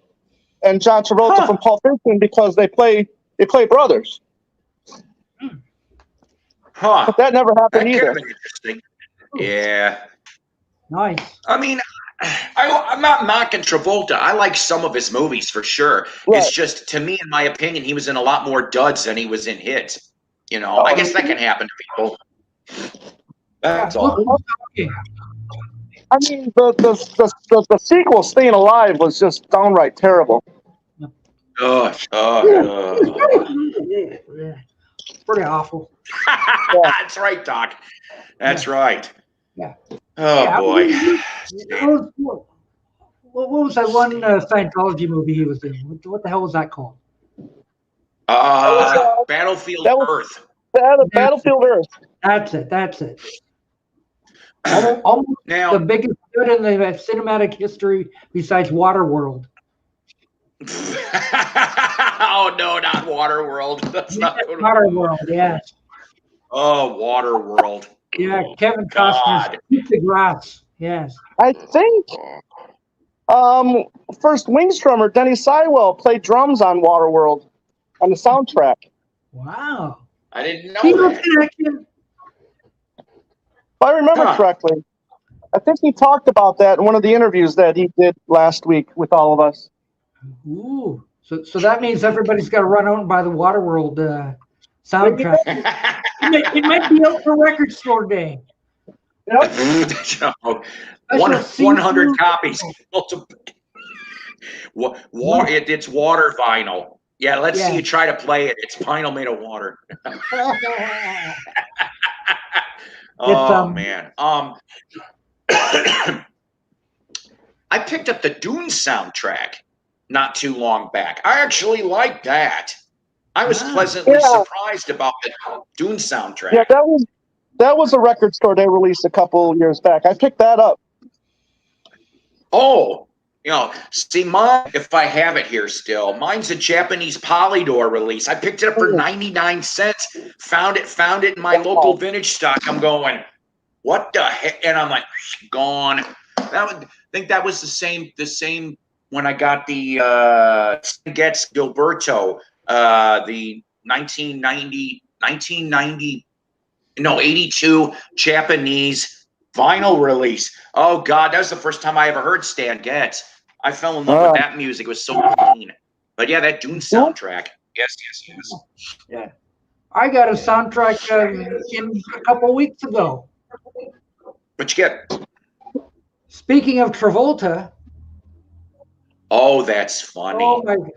Speaker 3: and John Travolta from Pulp Fiction because they play brothers.
Speaker 1: Huh.
Speaker 3: But that never happened
Speaker 1: That
Speaker 3: either.
Speaker 1: could have been interesting. Yeah.
Speaker 2: Nice.
Speaker 1: I mean, I'm not knocking Travolta. I like some of his movies for sure.
Speaker 3: Right.
Speaker 1: It's just, to me, in my opinion, he was in a lot more duds than he was in hits. You know, I guess that can happen to people. That's all.
Speaker 3: I mean, the sequel, Staying Alive, was just downright terrible.
Speaker 2: Pretty awful.
Speaker 1: That's right, Doc. That's right.
Speaker 2: Yeah.
Speaker 1: Oh, boy.
Speaker 2: What was that one Scientology movie he was in? What the hell was that called?
Speaker 1: Battlefield Earth.
Speaker 3: Battlefield Earth.
Speaker 2: That's it. Almost
Speaker 1: Now,
Speaker 2: the biggest good in the cinematic history besides Waterworld.
Speaker 1: oh, no, not Waterworld. That's not
Speaker 2: Waterworld, yes.
Speaker 1: Oh, Waterworld.
Speaker 2: Yeah, Kevin Costner's Keep the Grass. Yes.
Speaker 3: I think first Wings drummer Denny Sywell played drums on Waterworld on the soundtrack.
Speaker 2: Wow.
Speaker 1: I didn't know that.
Speaker 3: If I remember correctly, I think he talked about that in one of the interviews that he did last week with all of us.
Speaker 2: Ooh. So that means everybody's got to run out and buy the Waterworld soundtrack. it might be out for Record Store Day.
Speaker 3: Yep.
Speaker 1: 100 copies. It's water vinyl. Yeah, let's see you try to play it. It's vinyl made of water. Oh, man. I picked up the Dune soundtrack not too long back. I actually liked that. I was pleasantly surprised about the Dune soundtrack.
Speaker 3: Yeah, that was a Record Store Day release a couple years back. I picked that up.
Speaker 1: Oh, see, mine, if I have it here still, mine's a Japanese Polydor release. I picked it up for 99 cents. Found it in my local vintage stock. I'm going, what the heck? And I'm like, gone. I think that was the same when I got the Getz Gilberto, the 82 Japanese vinyl release. Oh God, that was the first time I ever heard Stan Getz. I fell in love with that music. It was so clean. But yeah, that Dune soundtrack. Yes.
Speaker 2: Yeah, I got a soundtrack in a couple weeks ago.
Speaker 1: What you get?
Speaker 2: Speaking of Travolta.
Speaker 1: Oh, that's funny.
Speaker 2: Oh my God.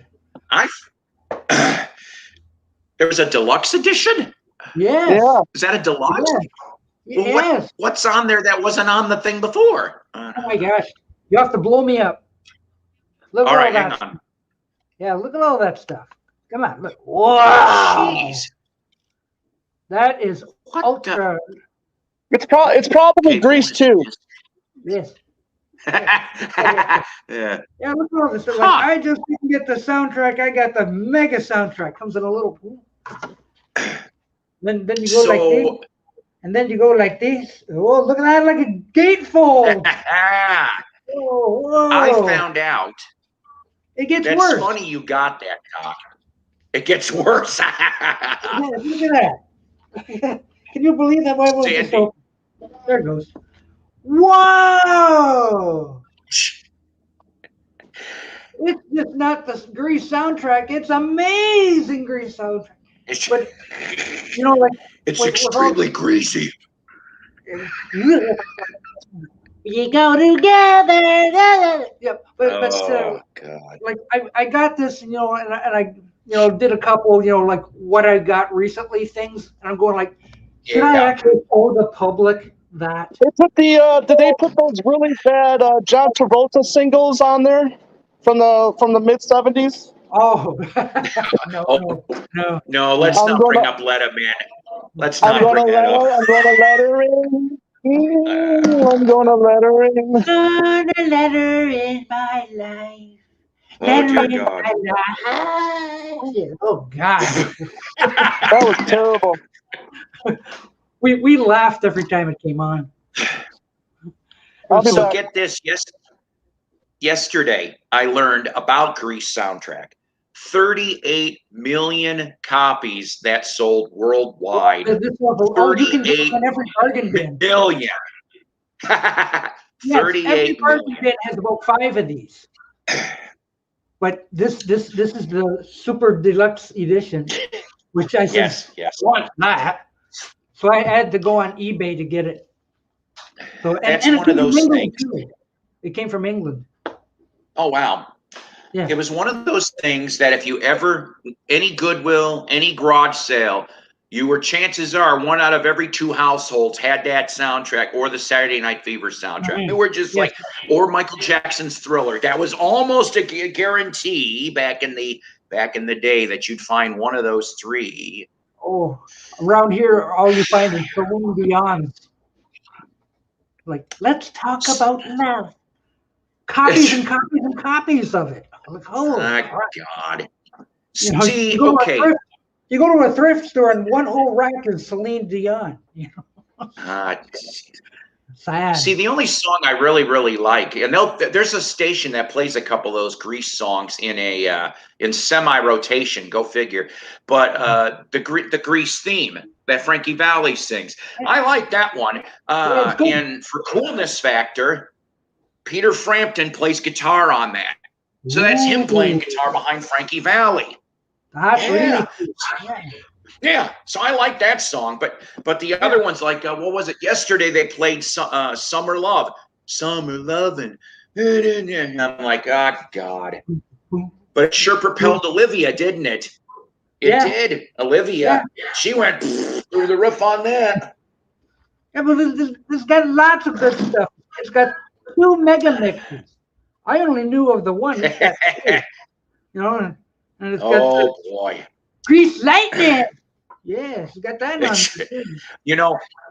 Speaker 1: There was a deluxe edition?
Speaker 2: Yes.
Speaker 3: Yeah.
Speaker 1: Is that a deluxe?
Speaker 2: Yes.
Speaker 1: Well, what's on there that wasn't on the thing before?
Speaker 2: Oh my gosh. You have to blow me up. Look
Speaker 1: all
Speaker 2: at
Speaker 1: right,
Speaker 2: all
Speaker 1: hang
Speaker 2: that
Speaker 1: on.
Speaker 2: stuff. Yeah, look at all that stuff. Come on, look. Wow.
Speaker 1: Jeez.
Speaker 2: That is ultra.
Speaker 3: It's probably Grease too.
Speaker 2: Yes.
Speaker 1: Yeah.
Speaker 2: Yeah, look at all this stuff. Like, I just didn't get the soundtrack. I got the mega soundtrack. Comes in a little. Then you go like this. And then you go like this. Oh, look at that, like a gatefold. Whoa.
Speaker 1: I found out.
Speaker 2: It gets
Speaker 1: That's
Speaker 2: worse.
Speaker 1: funny you got that, Doc. It gets worse.
Speaker 2: Yeah, look at that. Can you believe that? Why was it so? There it goes. Whoa! It's just not the Grease soundtrack. It's amazing Grease soundtrack. But like
Speaker 1: it's extremely greasy.
Speaker 2: You go together. Yeah, but
Speaker 1: God.
Speaker 2: like I got this, and I did a couple, like what I got recently things, and I'm going like, should I actually owe the public that?
Speaker 3: They put did they put those really bad John Travolta singles on there from the mid '70s?
Speaker 2: Oh, no.
Speaker 1: Let's not bring up Letterman. Let's not bring that up.
Speaker 3: I'm gonna let her in. I'm gonna let her in.
Speaker 2: Gonna let her in my life. Let her in my life. Oh God.
Speaker 3: That was terrible.
Speaker 2: We laughed every time it came on.
Speaker 1: So get this, yesterday I learned about Grease soundtrack. 38 million copies that sold worldwide.
Speaker 2: You can get it on every bargain bin.
Speaker 1: Million.
Speaker 2: Yes,
Speaker 1: 38
Speaker 2: every bargain
Speaker 1: million.
Speaker 2: bin has about 5 of these. But this is the super deluxe edition, which I said, want that. So I had to go on eBay to get it. So
Speaker 1: That's one of those things.
Speaker 2: It came from England.
Speaker 1: Oh wow.
Speaker 2: Yeah.
Speaker 1: It was one of those things that if you ever, any Goodwill, any garage sale, chances are 1 out of every 2 households had that soundtrack or the Saturday Night Fever soundtrack. They were just like, or Michael Jackson's Thriller. That was almost a guarantee back in the day that you'd find one of those 3.
Speaker 2: Oh, around here, all you find is Sorum Beyonds. Like, let's talk about love. Copies and copies and copies of it. I'm like, oh
Speaker 1: God.
Speaker 2: See, you go to a thrift store and one whole rack is Celine Dion. Sad.
Speaker 1: See, the only song I really, really like, and there's a station that plays a couple of those Grease songs in semi-rotation. Go figure. But the Grease theme that Frankie Valli sings, I like that one. And for coolness factor, Peter Frampton plays guitar on that. So that's him playing guitar behind Frankie Valli. Yeah, so I like that song, but the other ones, like what was it? Yesterday they played Summer Love, and I'm like, oh God. But it sure propelled Olivia, didn't it? It did. Olivia, she went through the roof on that.
Speaker 2: Yeah, but it's got lots of good stuff. It's got 2 mega mixes. I only knew of the one. It's got 2, and it's got
Speaker 1: boy,
Speaker 2: Grease Lightning. Yes, you got that on.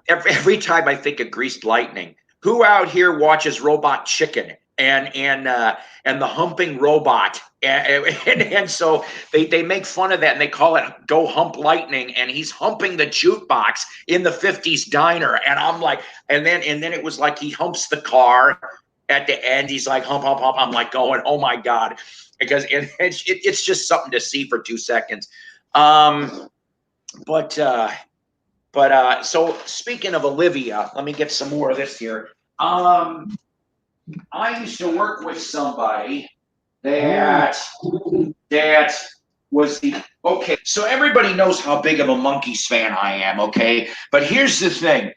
Speaker 1: Every time I think of Greased Lightning, who out here watches Robot Chicken and the humping robot, and so they make fun of that and they call it Go Hump Lightning, and he's humping the jukebox in the 50s diner, and I'm like, and then it was like he humps the car at the end. He's like hump hump hump. I'm like going, oh my God, because it's just something to see for 2 seconds. So speaking of Olivia, let me get some more of this here. I used to work with somebody that was okay. So everybody knows how big of a Monkees fan I am, okay? But here's the thing.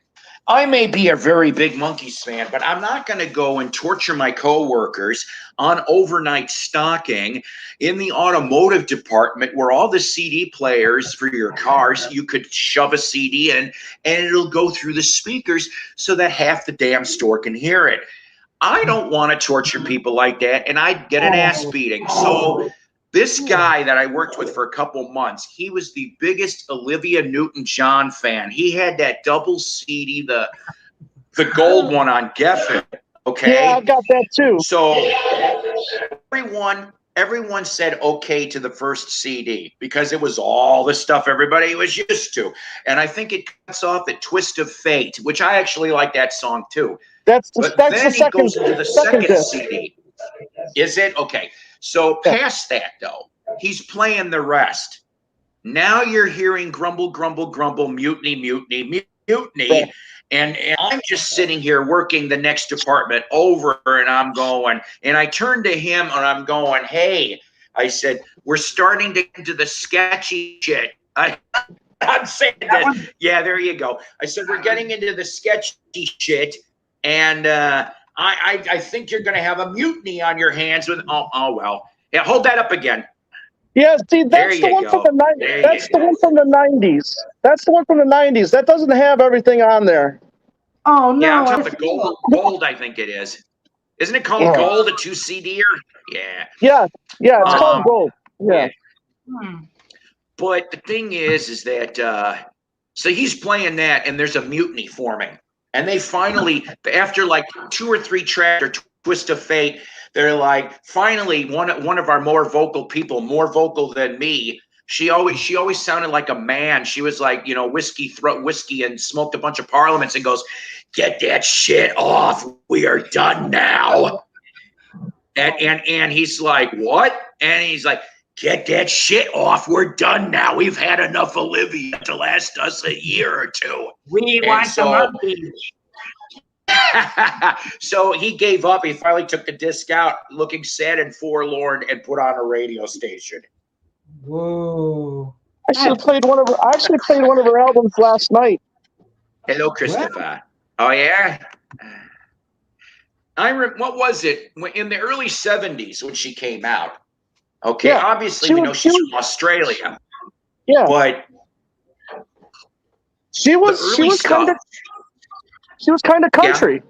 Speaker 1: I may be a very big Monkees fan, but I'm not going to go and torture my coworkers on overnight stocking in the automotive department where all the CD players for your cars, you could shove a CD in and it'll go through the speakers so that half the damn store can hear it. I don't want to torture people like that, and I'd get an ass beating. So this guy that I worked with for a couple months, he was the biggest Olivia Newton-John fan. He had that double CD, the gold one on Geffen. Okay.
Speaker 3: Yeah, I got that too.
Speaker 1: So everyone said okay to the first CD because it was all the stuff everybody was used to. And I think it cuts off at Twist of Fate, which I actually like that song too.
Speaker 3: Then
Speaker 1: he goes into the second CD. Is it? Okay. So past that, though, he's playing the rest. Now you're hearing grumble, grumble, grumble, mutiny, mutiny, mutiny. And I'm just sitting here working the next department over, and I'm going, and I turn to him and I'm going, hey, I said, we're starting to get into the sketchy shit. I'm saying this. Yeah, there you go. I said, we're getting into the sketchy shit. And I think you're going to have a mutiny on your hands with. Oh well. Yeah, hold that up again.
Speaker 3: Yeah, see, that's the one from the 90s. That's the one from the 90s. That's the one from the 90s. That doesn't have everything on there.
Speaker 2: Oh no!
Speaker 1: Yeah, I'm talking about gold. I think it is. Isn't it called Gold? A 2 CD? Yeah.
Speaker 3: Yeah. It's called Gold. Yeah.
Speaker 1: But the thing is that so he's playing that, and there's a mutiny forming. And they finally, after like 2 or 3 tracks or Twist of Fate, they're like, finally, one of our more vocal people, more vocal than me. She always sounded like a man. She was like, whiskey and smoked a bunch of parliaments and goes, get that shit off. We are done now. And he's like, what? And he's like, get that shit off. We're done now. We've had enough Olivia to last us a year or two.
Speaker 2: We want some updates.
Speaker 1: So he gave up. He finally took the disc out, looking sad and forlorn, and put on a radio station.
Speaker 2: Whoa!
Speaker 3: I actually played one of her albums last night.
Speaker 1: Hello, Christopher. What? Oh yeah. What was it in the early '70s when she came out? Okay, yeah, obviously we know she's from Australia.
Speaker 3: Yeah,
Speaker 1: but
Speaker 3: she was kind of country.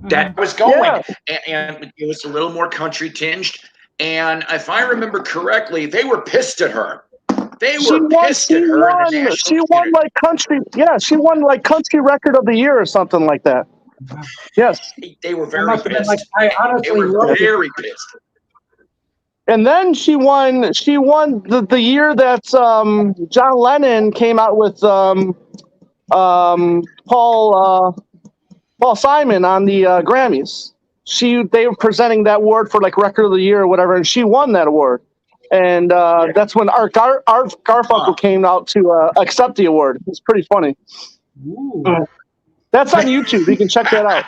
Speaker 1: Yeah, that was going, and it was a little more country tinged. And if I remember correctly, they were pissed at her. They were pissed at her.
Speaker 3: She won like country. Yeah, she won like country record of the year or something like that. Yes,
Speaker 1: they were very pissed.
Speaker 2: Like, I honestly
Speaker 1: they were very pissed.
Speaker 3: And then she won the year that John Lennon came out with Paul Simon on the Grammys. They were presenting that award for like record of the year or whatever, and she won that award. And that's when Art Garfunkel came out to accept the award. It's pretty funny. That's on YouTube. You can check that out.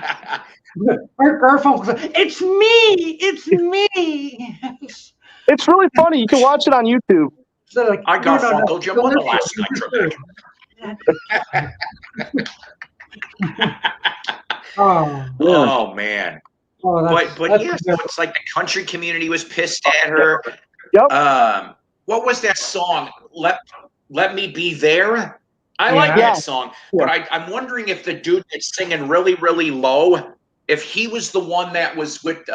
Speaker 2: Art Garfunkel, it's me. It's me.
Speaker 3: It's really funny. You can watch it on YouTube.
Speaker 2: So like,
Speaker 1: I Garfunkel, you won the last night. Oh man. But yeah, so it's like the country community was pissed at her.
Speaker 3: Yep.
Speaker 1: What was that song? Let Me Be There. I like that song, but I'm wondering if the dude that's singing really, really low, if he was the one that was with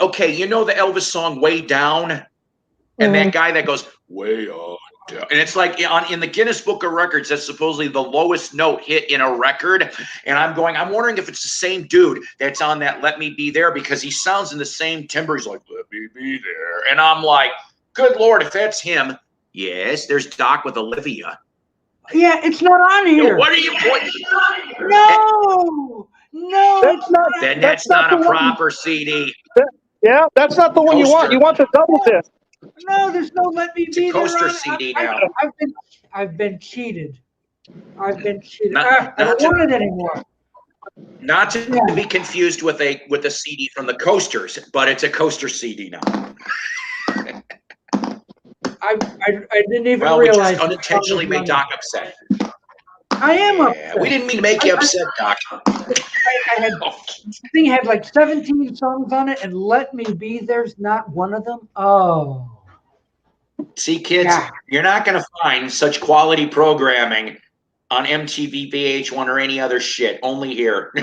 Speaker 1: okay, you know the Elvis song Way Down, and that guy that goes way on down, and it's like in the Guinness Book of Records, that's supposedly the lowest note hit in a record. And I'm wondering if it's the same dude that's on that Let Me Be There, because he sounds in the same timbre. He's like, let me be there. And I'm like, good Lord, if that's him, yes, there's Doc with Olivia.
Speaker 2: Yeah, it's not on here.
Speaker 1: What are you pointing?
Speaker 2: No,
Speaker 3: that's not.
Speaker 1: Then that's not a proper CD.
Speaker 3: Yeah, that's not the one you want. You want the double disc.
Speaker 2: No, there's no Let Me Be There.
Speaker 1: It's a coaster CD now.
Speaker 2: I've been cheated. I don't want it anymore.
Speaker 1: Not to be confused with a CD from the Coasters, but it's a coaster CD now.
Speaker 2: I didn't even realize.
Speaker 1: We just unintentionally made Doc upset.
Speaker 2: I am upset.
Speaker 1: We didn't mean to make you upset, Doc.
Speaker 2: The thing had like 17 songs on it, and Let Me Be There's not one of them. Oh.
Speaker 1: See, kids, you're not going to find such quality programming on MTV, VH1, or any other shit. Only here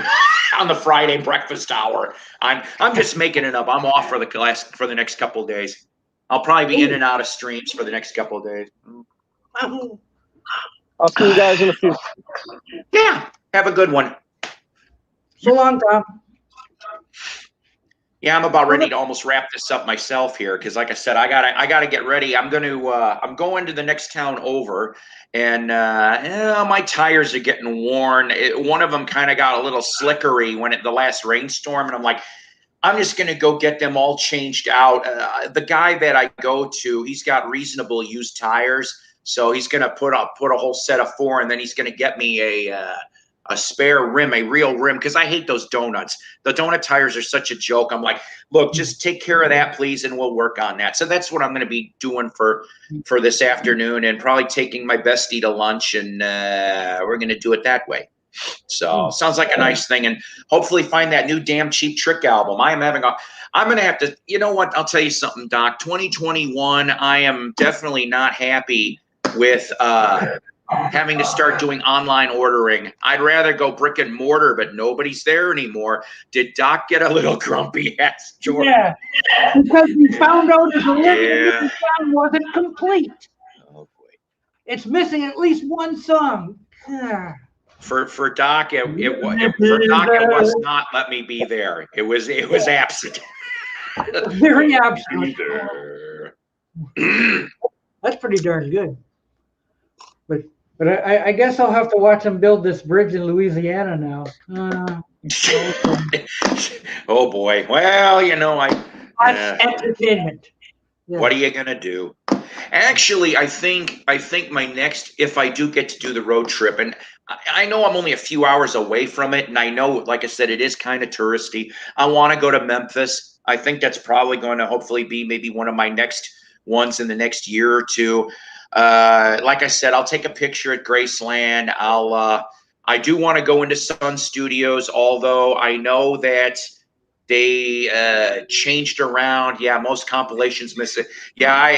Speaker 1: on the Friday breakfast hour. I'm just making it up. I'm off for the next couple of days. I'll probably be in and out of streams for the next couple of days.
Speaker 3: I'll see you guys in a few.
Speaker 1: Yeah, have a good one.
Speaker 2: So long, Tom.
Speaker 1: Yeah, I'm about ready to almost wrap this up myself here, because, like I said, I gotta get ready. I'm going to the next town over, and my tires are getting worn. One of them kind of got a little slickery the last rainstorm, and I'm like, I'm just gonna go get them all changed out. The guy that I go to, he's got reasonable used tires, so he's gonna put a whole set of 4, and then he's gonna get me a spare rim, a real rim, because I hate those donuts. The donut tires are such a joke. I'm like, look, just take care of that, please, and we'll work on that. So that's what I'm going to be doing for this afternoon, and probably taking my bestie to lunch, and we're going to do it that way. So sounds like a nice thing, and hopefully find that new Damn Cheap Trick album. I'm going to have to, you know what? I'll tell you something, Doc. 2021, I am definitely not happy with having to start doing online ordering. I'd rather go brick and mortar, but nobody's there anymore. Did Doc get a little grumpy? Asked George. Yeah,
Speaker 2: because he found out his Olivia wasn't complete. Oh boy, it's missing at least one song.
Speaker 1: For Doc, it was not Let Me Be There. It was absent.
Speaker 2: Very absent. That's pretty darn good. But But I guess I'll have to watch them build this bridge in Louisiana now.
Speaker 1: Oh boy. Well,
Speaker 2: That's entertainment.
Speaker 1: Yeah. What are you gonna do? Actually, I think my next, if I do get to do the road trip, and I know I'm only a few hours away from it, and I know, like I said, it is kind of touristy. I want to go to Memphis. I think that's probably going to hopefully be maybe one of my next ones in the next year or two. Like I said, I'll take a picture at Graceland. I do want to go into Sun Studios, although I know that they changed around. Yeah, most compilations miss it. Yeah,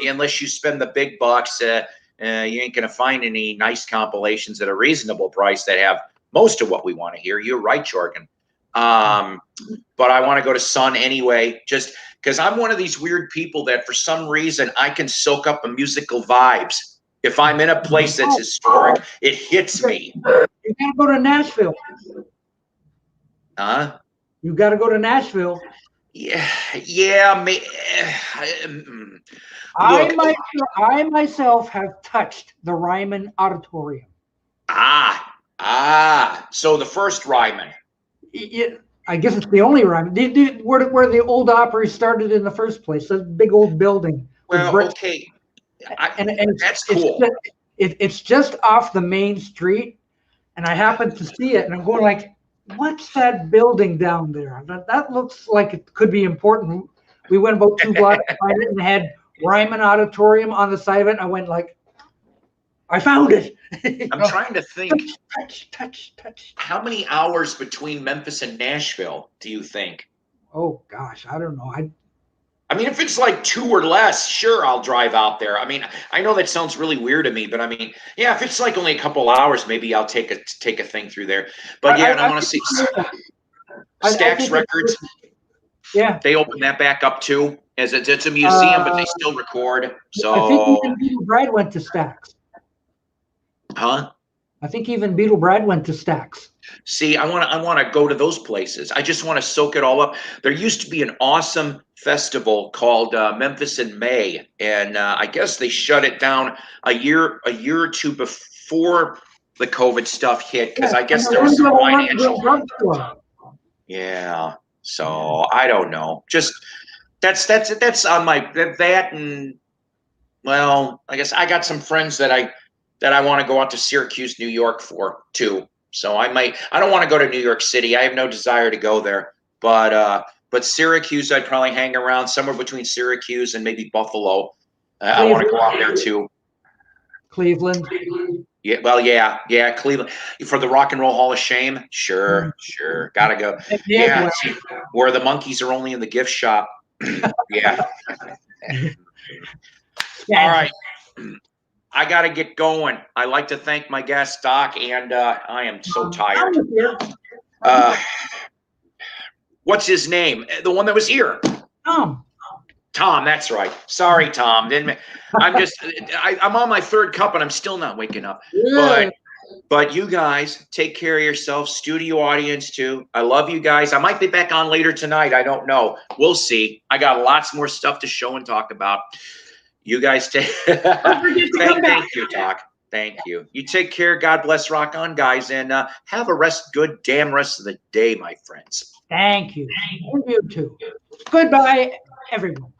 Speaker 1: unless you spend the big bucks, you ain't gonna find any nice compilations at a reasonable price that have most of what we want to hear. You're right, Jorgen. But I want to go to Sun anyway, just because I'm one of these weird people that for some reason I can soak up the musical vibes. If I'm in a place that's historic, it hits me.
Speaker 2: You gotta go to Nashville.
Speaker 1: Huh?
Speaker 2: You got to go to Nashville.
Speaker 1: Yeah.
Speaker 2: I myself have touched the Ryman Auditorium.
Speaker 1: So the first Ryman.
Speaker 2: I guess it's the only Ryman. Where the old Opry started in the first place. A big old building.
Speaker 1: Well, okay. And that's cool.
Speaker 2: It's just off the main street, and I happened to see it, and I'm going like, what's that building down there? That looks like it could be important. We went about 2 blocks to find it and had Ryman Auditorium on the side of it. And I went like, I found it.
Speaker 1: I'm trying to think.
Speaker 2: Touch.
Speaker 1: How many hours between Memphis and Nashville do you think?
Speaker 2: Oh gosh, I don't know.
Speaker 1: I mean, if it's like 2 or less, sure, I'll drive out there. I mean, I know that sounds really weird to me, but I mean, yeah, if it's like only a couple hours, maybe I'll take a thing through there. But yeah, I want to see Stax Records.
Speaker 2: Yeah,
Speaker 1: they open that back up too. It's a museum, but they still record. So
Speaker 2: I think even Beetle Brad went to Stax.
Speaker 1: Huh?
Speaker 2: I think even Beetle Brad went to Stax.
Speaker 1: See, I want to go to those places. I just want to soak it all up. There used to be an awesome festival called Memphis in May, and I guess they shut it down a year or two before the COVID stuff hit, because I guess there was some financial. Yeah, so I don't know. Just that's on my that, and well, I guess I got some friends that I want to go out to Syracuse, New York for too. So I don't want to go to New York City. I have no desire to go there, but Syracuse, I'd probably hang around somewhere between Syracuse and maybe Buffalo. I want to go out there too.
Speaker 2: Cleveland.
Speaker 1: Yeah, well, yeah, Cleveland for the Rock and Roll Hall of Shame. Sure, gotta go. Yeah, see, where the monkeys are only in the gift shop. Yeah. All right. I got to get going. I'd like to thank my guest, Doc, and I am so tired. What's his name? The one that was here. Tom, that's right. Sorry, Tom. I'm on my 3rd cup and I'm still not waking up. But you guys take care of yourselves. Studio audience too. I love you guys. I might be back on later tonight. I don't know. We'll see. I got lots more stuff to show and talk about. You guys take. Thank you, Doc. Thank you. You take care. God bless. Rock on, guys, and have a good damn rest of the day, my friends.
Speaker 2: Thank you. And you too. Goodbye, everyone.